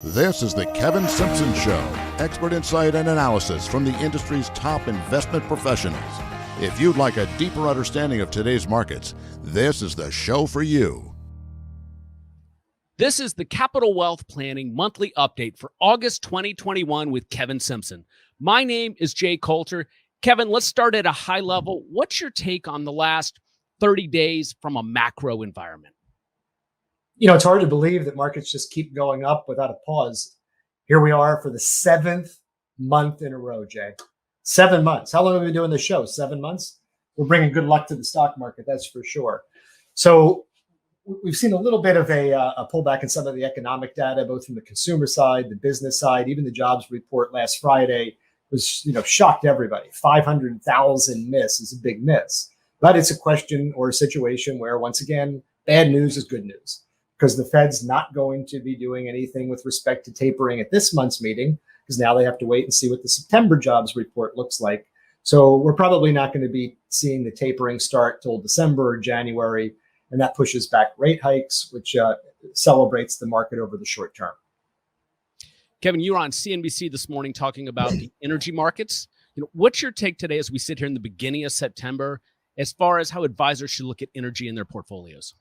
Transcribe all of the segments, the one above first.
This is the Kevin Simpson Show, expert insight and analysis from the industry's top investment professionals. If you'd like a deeper understanding of today's markets, this is the show for you. This is the Capital Wealth Planning Monthly Update for August 2021 with Kevin Simpson. My name is Jay Coulter. Kevin, let's start at a high level. What's your take on the last 30 days from a macro environment? It's hard to believe that markets just keep going up without a pause. Here we are for the seventh month in a row, Jay. 7 months. How long have we been doing this show? 7 months? We're bringing good luck to the stock market, that's for sure. So we've seen a little bit of a pullback in some of the economic data, both from the consumer side, the business side. Even the jobs report last Friday was, shocked everybody. 500,000 miss is a big miss. But it's a question or a situation where, once again, bad news is good news, because the Fed's not going to be doing anything with respect to tapering at this month's meeting, because now they have to wait and see what the September jobs report looks like. So we're probably not going to be seeing the tapering start till December or January, and that pushes back rate hikes, which celebrates the market over the short term. Kevin, you were on CNBC this morning talking about the energy markets. What's your take today as we sit here in the beginning of September as far as how advisors should look at energy in their portfolios?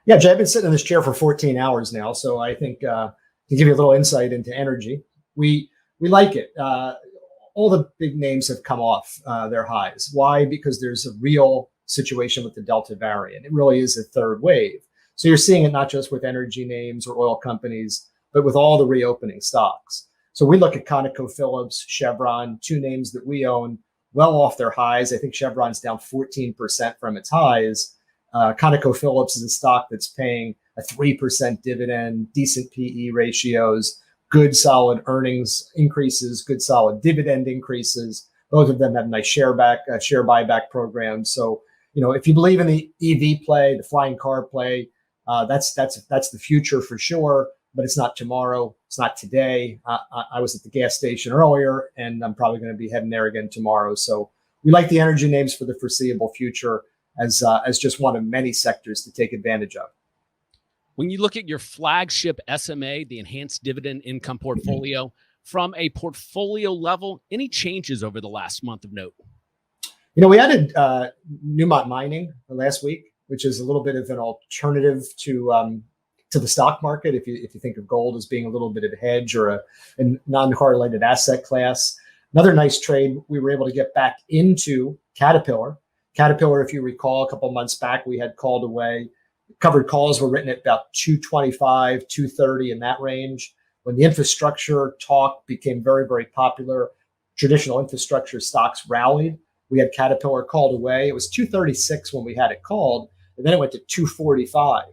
Yeah, Jay, I've been sitting in this chair for 14 hours now, so I think to give you a little insight into energy, we like it. All the big names have come off their highs. Why? Because there's a real situation with the Delta variant. It really is a third wave. So you're seeing it not just with energy names or oil companies, but with all the reopening stocks. So we look at ConocoPhillips, Chevron, two names that we own, well off their highs. I think Chevron's down 14% from its highs. ConocoPhillips is a stock that's paying a 3% dividend, decent PE ratios, good solid earnings increases, good solid dividend increases. Both of them have nice share buyback programs. So, if you believe in the EV play, the flying car play, that's the future for sure. But it's not tomorrow. It's not today. I was at the gas station earlier, and I'm probably going to be heading there again tomorrow. So we like the energy names for the foreseeable future as just one of many sectors to take advantage of. When you look at your flagship SMA, the Enhanced Dividend Income Portfolio, from a portfolio level, any changes over the last month of note? We added Newmont Mining last week, which is a little bit of an alternative to the stock market. If you think of gold as being a little bit of a hedge or a non-correlated asset class. Another nice trade, we were able to get back into Caterpillar. Caterpillar, if you recall, a couple of months back, we had called away. Covered calls were written at about 225, 230 in that range. When the infrastructure talk became very, very popular, traditional infrastructure stocks rallied. We had Caterpillar called away. It was 236 when we had it called, and then it went to 245.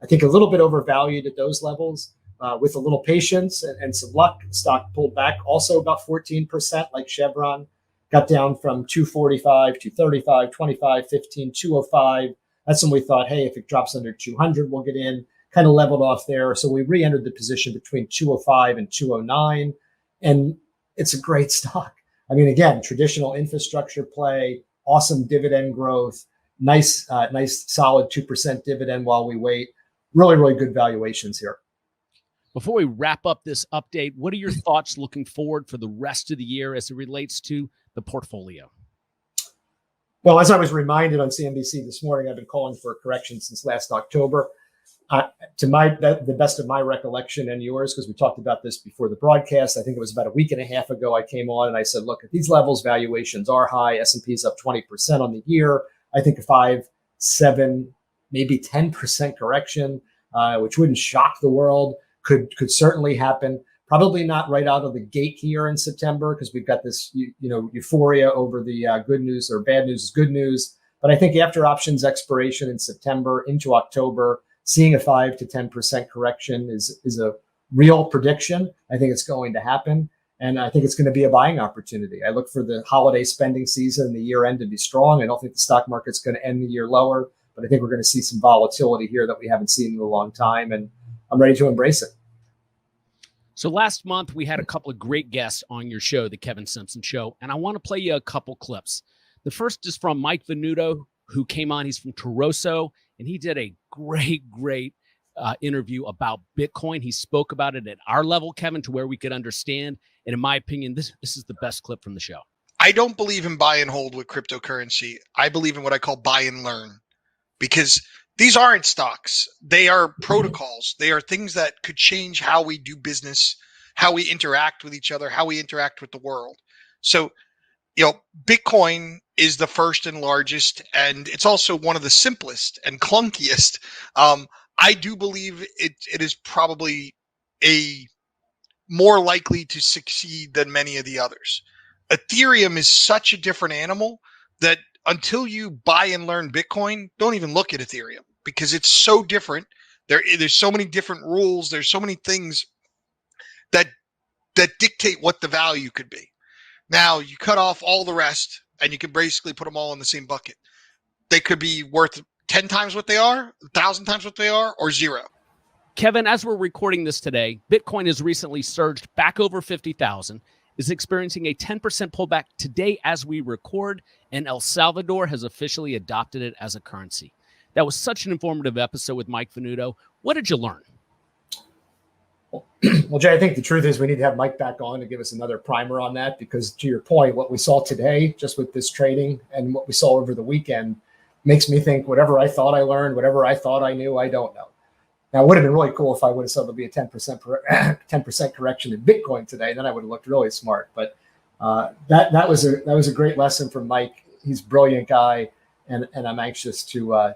I think a little bit overvalued at those levels. With a little patience and some luck, the stock pulled back also about 14%, like Chevron. Got down from 245, 235, 25, 15, 205. That's when we thought, hey, if it drops under 200, we'll get in. Kind of leveled off there. So we re-entered the position between 205 and 209. And it's a great stock. I mean, again, traditional infrastructure play, awesome dividend growth, nice solid 2% dividend while we wait. Really, really good valuations here. Before we wrap up this update, what are your thoughts looking forward for the rest of the year as it relates to the portfolio? Well, as I was reminded on CNBC this morning, I've been calling for a correction since last October. To the best of my recollection and yours, because we talked about this before the broadcast, I think it was about a week and a half ago I came on and I said, look, at these levels, valuations are high. S&P is up 20% on the year. I think a 5, 7, maybe 10% correction, which wouldn't shock the world, could certainly happen. Probably not right out of the gate here in September, because we've got this euphoria over the good news, or bad news is good news. But I think after options expiration in September into October, seeing a 5 to 10% correction is a real prediction. I think it's going to happen. And I think it's going to be a buying opportunity. I look for the holiday spending season, the year end to be strong. I don't think the stock market's going to end the year lower, but I think we're going to see some volatility here that we haven't seen in a long time. And I'm ready to embrace it. So last month, we had a couple of great guests on your show, The Kevin Simpson Show, and I want to play you a couple clips. The first is from Mike Venuto, who came on. He's from Toroso, and he did a great interview about Bitcoin. He spoke about it at our level, Kevin, to where we could understand. And in my opinion, this is the best clip from the show. I don't believe in buy and hold with cryptocurrency. I believe in what I call buy and learn, because these aren't stocks. They are protocols. They are things that could change how we do business, how we interact with each other, how we interact with the world. So, Bitcoin is the first and largest, and it's also one of the simplest and clunkiest. I do believe it is probably a more likely to succeed than many of the others. Ethereum is such a different animal that until you buy and learn Bitcoin, don't even look at Ethereum, because it's so different. There's so many different rules. There's so many things that dictate what the value could be. Now you cut off all the rest and you can basically put them all in the same bucket. They could be worth 10 times what they are, 1,000 times what they are, or zero. Kevin, as we're recording this today, Bitcoin has recently surged back over 50,000, is experiencing a 10% pullback today as we record, and El Salvador has officially adopted it as a currency. That was such an informative episode with Mike Venuto. What did you learn? Well, Jay, I think the truth is we need to have Mike back on to give us another primer on that, because to your point, what we saw today just with this trading and what we saw over the weekend makes me think whatever I thought I learned, whatever I thought I knew, I don't know. Now, it would have been really cool if I would have said there'll be a 10% correction in Bitcoin today. Then I would have looked really smart. But that was a great lesson from Mike. He's a brilliant guy, and I'm anxious to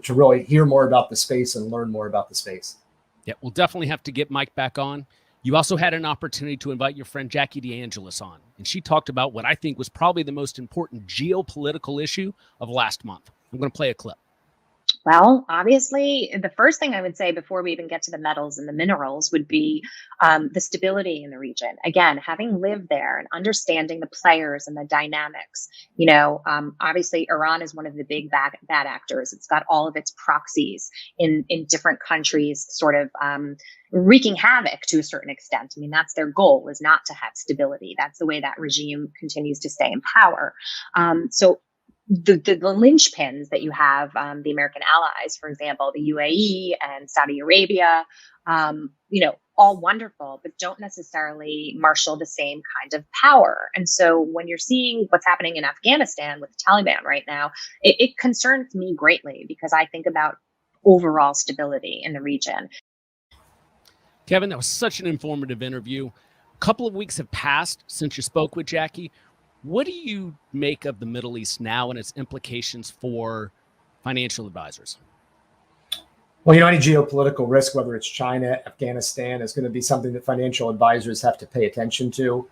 really hear more about the space and learn more about the space. Yeah, we'll definitely have to get Mike back on. You also had an opportunity to invite your friend Jackie DeAngelis on, and she talked about what I think was probably the most important geopolitical issue of last month. I'm going to play a clip. Well, obviously, the first thing I would say before we even get to the metals and the minerals would be the stability in the region. Again, having lived there and understanding the players and the dynamics, obviously Iran is one of the big bad actors. It's got all of its proxies in different countries sort of wreaking havoc to a certain extent. I mean, that's their goal, is not to have stability. That's the way that regime continues to stay in power. So the linchpins that you have, the American allies, for example, the UAE and Saudi Arabia, all wonderful, but don't necessarily marshal the same kind of power. And so when you're seeing what's happening in Afghanistan with the Taliban right now, it concerns me greatly, because I think about overall stability in the region. Kevin, that was such an informative interview. A couple of weeks have passed since you spoke with Jackie. What do you make of the Middle East now and its implications for financial advisors? Well, any geopolitical risk, whether it's China, Afghanistan, is going to be something that financial advisors have to pay attention to.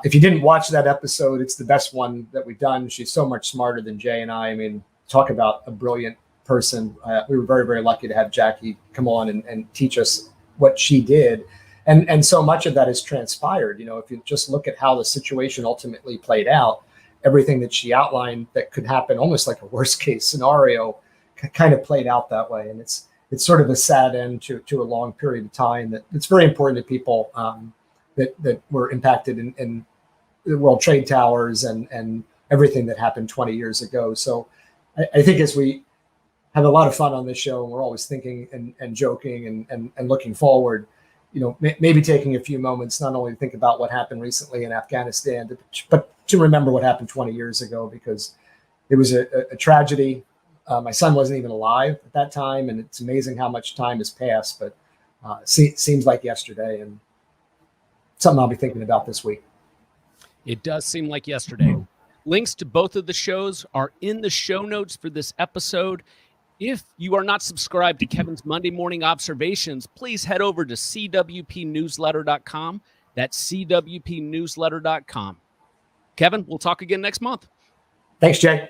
If you didn't watch that episode, it's the best one that we've done. She's so much smarter than Jay and I. I mean, talk about a brilliant person. We were very, very lucky to have Jackie come on and teach us what she did. And so much of that has transpired. If you just look at how the situation ultimately played out, everything that she outlined that could happen, almost like a worst case scenario, kind of played out that way. And it's sort of a sad end to a long period of time. That it's very important to people that were impacted in the World Trade Towers and everything that happened 20 years ago. So I think as we have a lot of fun on this show, and we're always thinking and joking and looking forward, maybe taking a few moments, not only to think about what happened recently in Afghanistan, but to remember what happened 20 years ago, because it was a tragedy. My son wasn't even alive at that time, and it's amazing how much time has passed, but seems like yesterday, and something I'll be thinking about this week. It does seem like yesterday. Links to both of the shows are in the show notes for this episode. If you are not subscribed to Kevin's Monday Morning Observations, please head over to cwpnewsletter.com. That's cwpnewsletter.com. Kevin, we'll talk again next month. Thanks, Jay.